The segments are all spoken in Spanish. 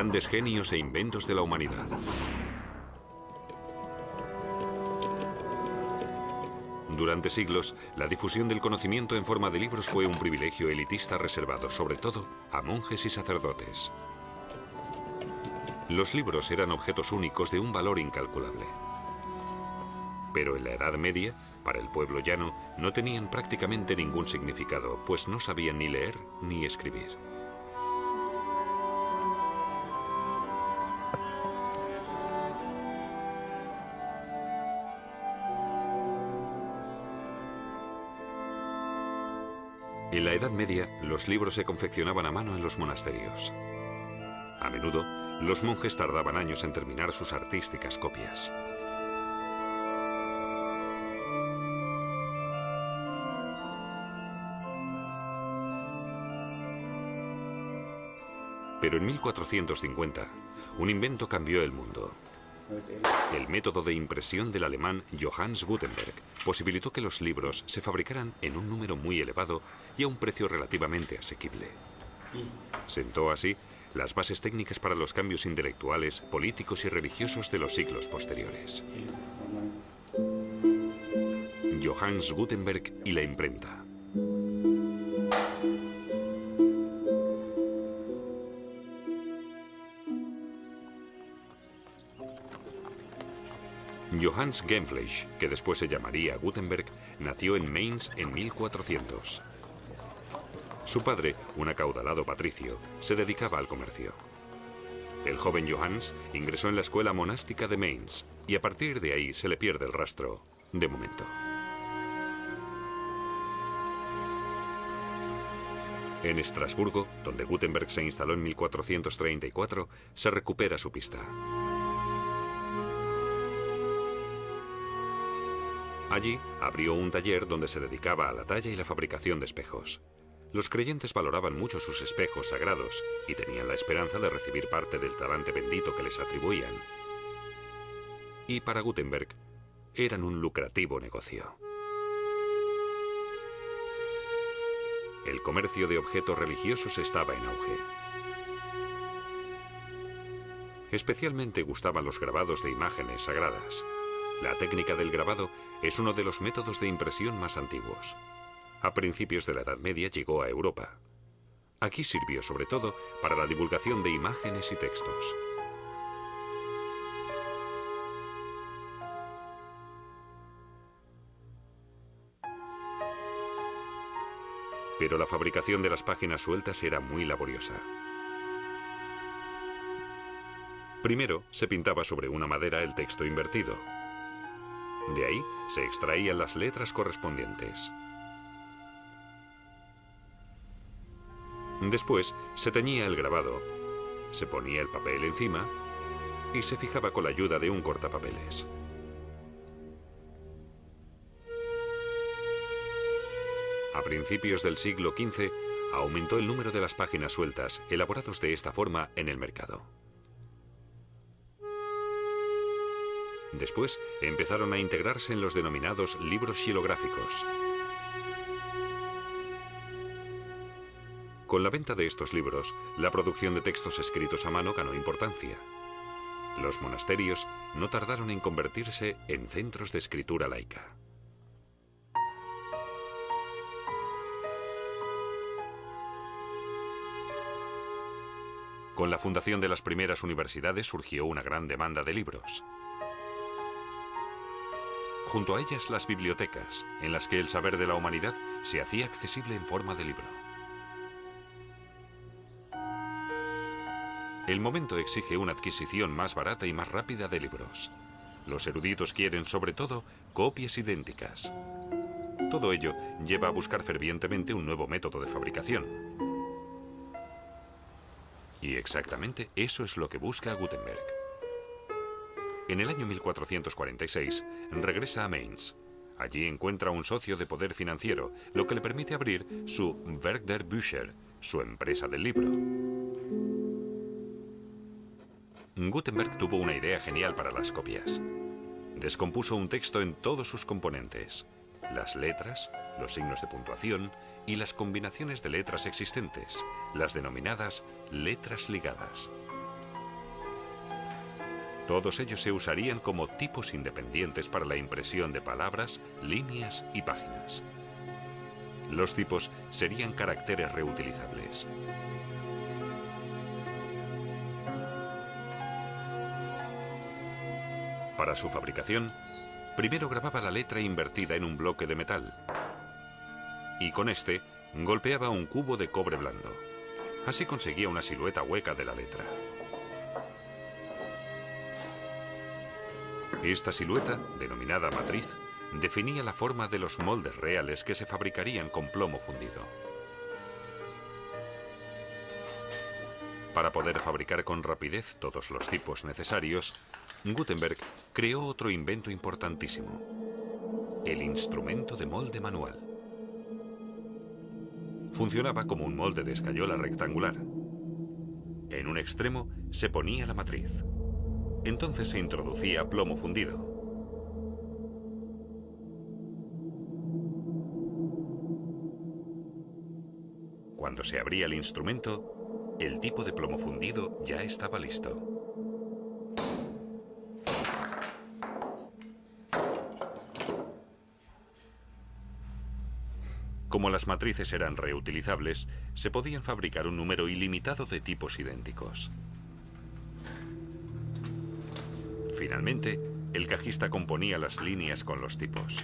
Grandes genios e inventos de la humanidad. Durante siglos, la difusión del conocimiento en forma de libros fue un privilegio elitista reservado, sobre todo, a monjes y sacerdotes. Los libros eran objetos únicos de un valor incalculable. Pero en la Edad Media, para el pueblo llano, no tenían prácticamente ningún significado, pues no sabían ni leer ni escribir. En la Edad Media, los libros se confeccionaban a mano en los monasterios. A menudo, los monjes tardaban años en terminar sus artísticas copias. Pero en 1450, un invento cambió el mundo. El método de impresión del alemán Johannes Gutenberg posibilitó que los libros se fabricaran en un número muy elevado y a un precio relativamente asequible. Sentó así las bases técnicas para los cambios intelectuales, políticos y religiosos de los siglos posteriores. Johannes Gutenberg y la imprenta. Johannes Gänfleisch, que después se llamaría Gutenberg, nació en Mainz en 1400. Su padre, un acaudalado patricio, se dedicaba al comercio. El joven Johannes ingresó en la escuela monástica de Mainz y a partir de ahí se le pierde el rastro, de momento. En Estrasburgo, donde Gutenberg se instaló en 1434, se recupera su pista. Allí abrió un taller donde se dedicaba a la talla y la fabricación de espejos. Los creyentes valoraban mucho sus espejos sagrados y tenían la esperanza de recibir parte del talante bendito que les atribuían. Y para Gutenberg, eran un lucrativo negocio. El comercio de objetos religiosos estaba en auge. Especialmente gustaban los grabados de imágenes sagradas. La técnica del grabado es uno de los métodos de impresión más antiguos. A principios de la Edad Media llegó a Europa. Aquí sirvió sobre todo para la divulgación de imágenes y textos. Pero la fabricación de las páginas sueltas era muy laboriosa. Primero se pintaba sobre una madera el texto invertido. De ahí se extraían las letras correspondientes. Después se teñía el grabado, se ponía el papel encima y se fijaba con la ayuda de un cortapapeles. A principios del siglo XV aumentó el número de las páginas sueltas elaborados de esta forma en el mercado. Después empezaron a integrarse en los denominados libros xilográficos. Con la venta de estos libros, la producción de textos escritos a mano ganó importancia. Los monasterios no tardaron en convertirse en centros de escritura laica. Con la fundación de las primeras universidades surgió una gran demanda de libros. Junto a ellas las bibliotecas, en las que el saber de la humanidad se hacía accesible en forma de libro. El momento exige una adquisición más barata y más rápida de libros. Los eruditos quieren, sobre todo, copias idénticas. Todo ello lleva a buscar fervientemente un nuevo método de fabricación. Y exactamente eso es lo que busca Gutenberg. En el año 1446 regresa a Mainz. Allí encuentra un socio de poder financiero, lo que le permite abrir su Werk der Bücher, su empresa del libro. Gutenberg tuvo una idea genial para las copias. Descompuso un texto en todos sus componentes: las letras, los signos de puntuación y las combinaciones de letras existentes, las denominadas letras ligadas. Todos ellos se usarían como tipos independientes para la impresión de palabras, líneas y páginas. Los tipos serían caracteres reutilizables. Para su fabricación, primero grababa la letra invertida en un bloque de metal y con este golpeaba un cubo de cobre blando. Así conseguía una silueta hueca de la letra. Esta silueta, denominada matriz, definía la forma de los moldes reales que se fabricarían con plomo fundido. Para poder fabricar con rapidez todos los tipos necesarios, Gutenberg creó otro invento importantísimo: el instrumento de molde manual. Funcionaba como un molde de escayola rectangular. En un extremo se ponía la matriz. Entonces se introducía plomo fundido. Cuando se abría el instrumento, el tipo de plomo fundido ya estaba listo. Como las matrices eran reutilizables, se podían fabricar un número ilimitado de tipos idénticos. Finalmente, el cajista componía las líneas con los tipos.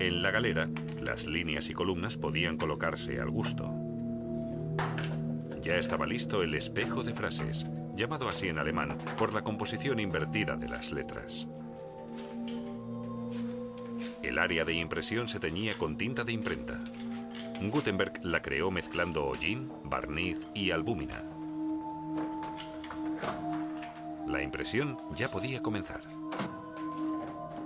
En la galera, las líneas y columnas podían colocarse al gusto. Ya estaba listo el espejo de frases, llamado así en alemán por la composición invertida de las letras. El área de impresión se teñía con tinta de imprenta. Gutenberg la creó mezclando hollín, barniz y albúmina. La impresión ya podía comenzar.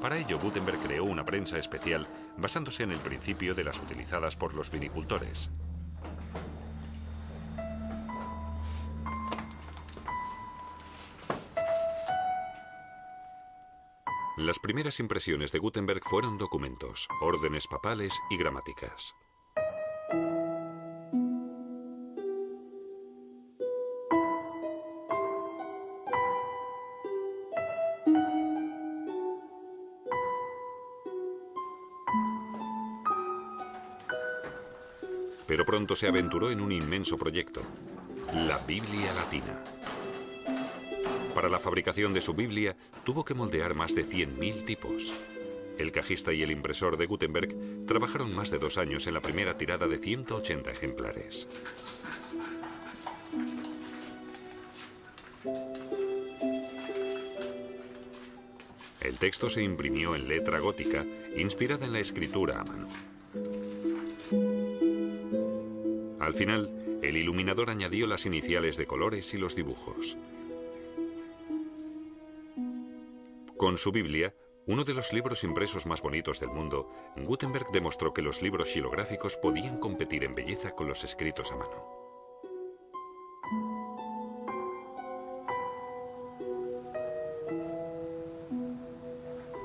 Para ello, Gutenberg creó una prensa especial basándose en el principio de las utilizadas por los vinicultores. Las primeras impresiones de Gutenberg fueron documentos, órdenes papales y gramáticas. Pero pronto se aventuró en un inmenso proyecto: la Biblia Latina. Para la fabricación de su Biblia tuvo que moldear más de 100.000 tipos. El cajista y el impresor de Gutenberg trabajaron más de 2 años en la primera tirada de 180 ejemplares. El texto se imprimió en letra gótica, inspirada en la escritura a mano. Al final, el iluminador añadió las iniciales de colores y los dibujos. Con su Biblia, uno de los libros impresos más bonitos del mundo, Gutenberg demostró que los libros xilográficos podían competir en belleza con los escritos a mano.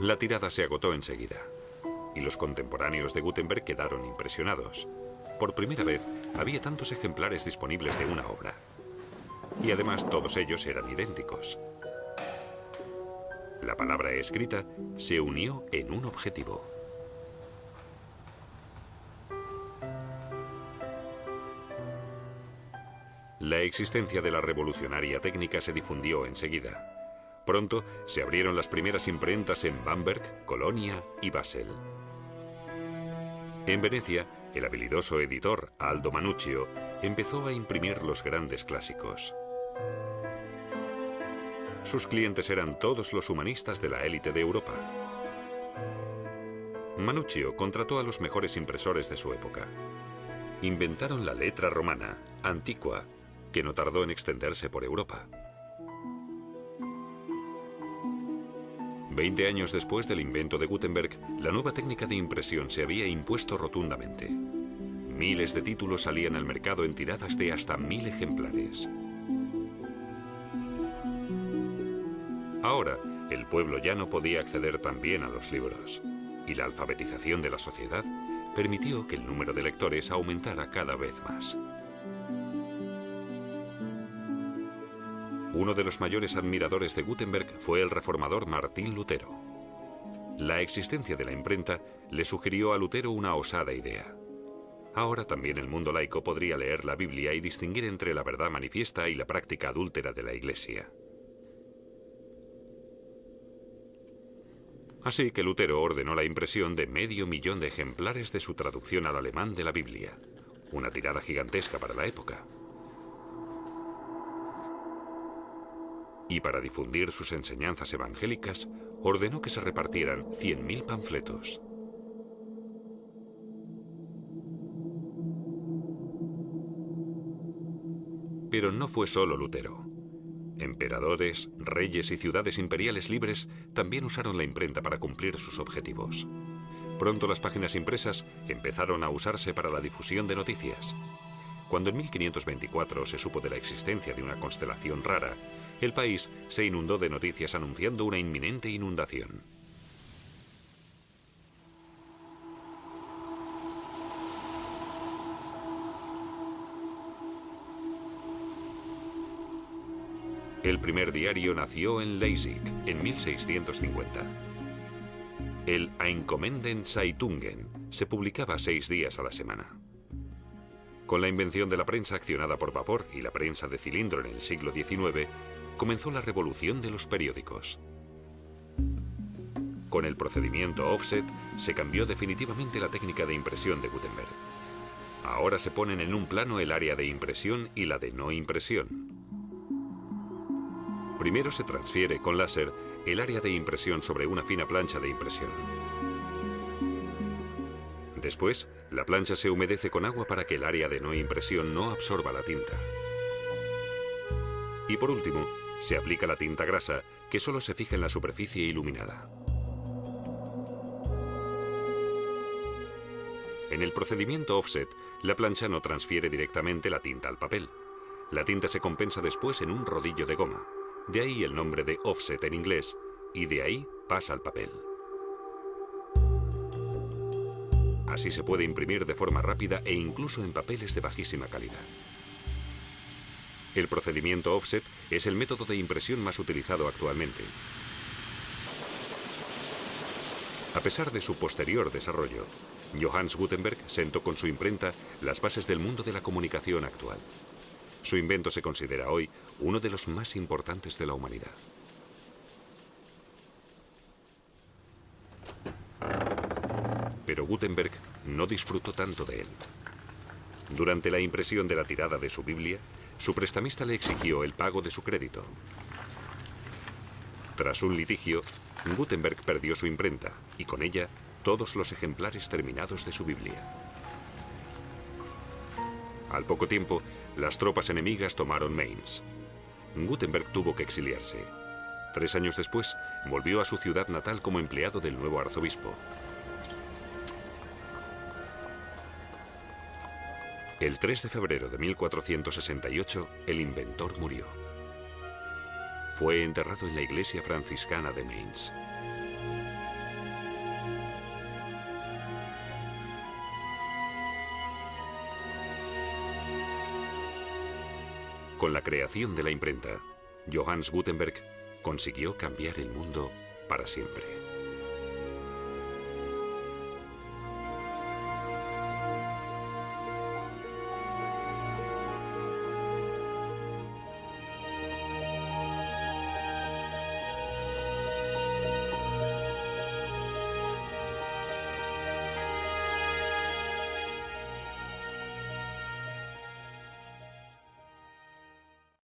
La tirada se agotó enseguida, y los contemporáneos de Gutenberg quedaron impresionados. Por primera vez, había tantos ejemplares disponibles de una obra. Y además todos ellos eran idénticos. La palabra escrita se unió en un objetivo. La existencia de la revolucionaria técnica se difundió enseguida. Pronto se abrieron las primeras imprentas en Bamberg, Colonia y Basel. En Venecia, el habilidoso editor Aldo Mannuccio empezó a imprimir los grandes clásicos. Sus clientes eran todos los humanistas de la élite de Europa. Mannuccio contrató a los mejores impresores de su época. Inventaron la letra romana, antigua, que no tardó en extenderse por Europa. 20 años después del invento de Gutenberg, la nueva técnica de impresión se había impuesto rotundamente. Miles de títulos salían al mercado en tiradas de hasta 1000 ejemplares. Ahora, el pueblo llano podía acceder también a los libros, y la alfabetización de la sociedad permitió que el número de lectores aumentara cada vez más. Uno de los mayores admiradores de Gutenberg fue el reformador Martín Lutero. La existencia de la imprenta le sugirió a Lutero una osada idea. Ahora también el mundo laico podría leer la Biblia y distinguir entre la verdad manifiesta y la práctica adúltera de la Iglesia. Así que Lutero ordenó la impresión de 500.000 de ejemplares de su traducción al alemán de la Biblia, una tirada gigantesca para la época. Y para difundir sus enseñanzas evangélicas, ordenó que se repartieran 100.000 panfletos. Pero no fue solo Lutero. Emperadores, reyes y ciudades imperiales libres también usaron la imprenta para cumplir sus objetivos. Pronto las páginas impresas empezaron a usarse para la difusión de noticias. Cuando en 1524 se supo de la existencia de una constelación rara, el país se inundó de noticias anunciando una inminente inundación. El primer diario nació en Leipzig en 1650. El Einkommenden Zeitungen se publicaba 6 días a la semana. Con la invención de la prensa accionada por vapor y la prensa de cilindro en el siglo XIX, comenzó la revolución de los periódicos. Con el procedimiento offset se cambió definitivamente la técnica de impresión de Gutenberg. Ahora se ponen en un plano el área de impresión y la de no impresión. Primero se transfiere con láser el área de impresión sobre una fina plancha de impresión. Después, la plancha se humedece con agua para que el área de no impresión no absorba la tinta. Y por último, se aplica la tinta grasa, que solo se fija en la superficie iluminada. En el procedimiento offset, la plancha no transfiere directamente la tinta al papel. La tinta se compensa después en un rodillo de goma. De ahí el nombre de offset en inglés, y de ahí pasa al papel. Así se puede imprimir de forma rápida e incluso en papeles de bajísima calidad. El procedimiento offset es el método de impresión más utilizado actualmente. A pesar de su posterior desarrollo, Johannes Gutenberg sentó con su imprenta las bases del mundo de la comunicación actual. Su invento se considera hoy uno de los más importantes de la humanidad. Pero Gutenberg no disfrutó tanto de él. Durante la impresión de la tirada de su Biblia, su prestamista le exigió el pago de su crédito. Tras un litigio, Gutenberg perdió su imprenta y con ella todos los ejemplares terminados de su Biblia. Al poco tiempo, las tropas enemigas tomaron Mainz. Gutenberg tuvo que exiliarse. 3 años después, volvió a su ciudad natal como empleado del nuevo arzobispo. El 3 de febrero de 1468, el inventor murió. Fue enterrado en la iglesia franciscana de Mainz. Con la creación de la imprenta, Johannes Gutenberg consiguió cambiar el mundo para siempre.